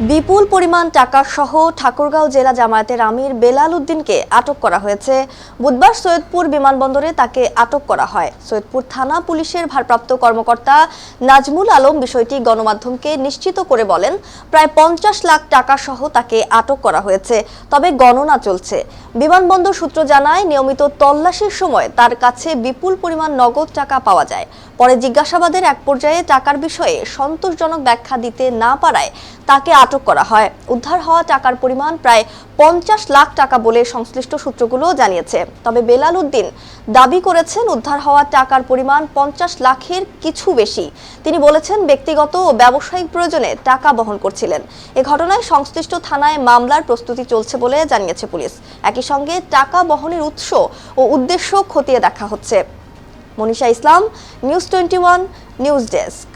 বিপুল পরিমাণ টাকা সহ ঠাকুরগাঁও জেলা জামায়াতের আমির বেলাল উদ্দিনকে আটক করা হয়েছে। বুধবার সৈয়দপুর বিমানবন্দরে তাকে আটক করা হয়। সৈয়দপুর থানা পুলিশের ভারপ্রাপ্ত কর্মকর্তা নাজমুল আলম বিষয়টি গণমাধ্যমকে নিশ্চিত করে বলেন, প্রায় 50 লাখ টাকা সহ তাকে আটক করা হয়েছে, তবে গণনা চলছে। বিমানবন্দর সূত্র জানায়, নিয়মিত তল্লাশির সময় তার কাছে বিপুল পরিমাণ নগদ টাকা পাওয়া যায়। পরে জিজ্ঞাসাবাদের এক পর্যায়ে টাকার বিষয়ে সন্তোষজনক ব্যাখ্যা দিতে না পারায় তাকে আটক করা হয়। উদ্ধার হওয়া টাকার পরিমাণ প্রায় 50 লাখ টাকা বলে সংশ্লিষ্ট সূত্রগুলো জানিয়েছে। তবে বেলাল উদ্দিন দাবি করেছেন, উদ্ধার হওয়া টাকার পরিমাণ 50 লাখের কিছু বেশি। তিনি বলেছেন, ব্যক্তিগত ও ব্যবসায়িক প্রয়োজনে টাকা বহন করছিলেন। এ ঘটনায় সংশ্লিষ্ট থানায় মামলার প্রস্তুতি চলছে বলে জানিয়েছে পুলিশ। একই সঙ্গে টাকা বহনের উৎস ও উদ্দেশ্য খতিয়ে দেখা হচ্ছে। মনীষা ইসলাম, নিউজ 21 নিউজ ডেস্ক।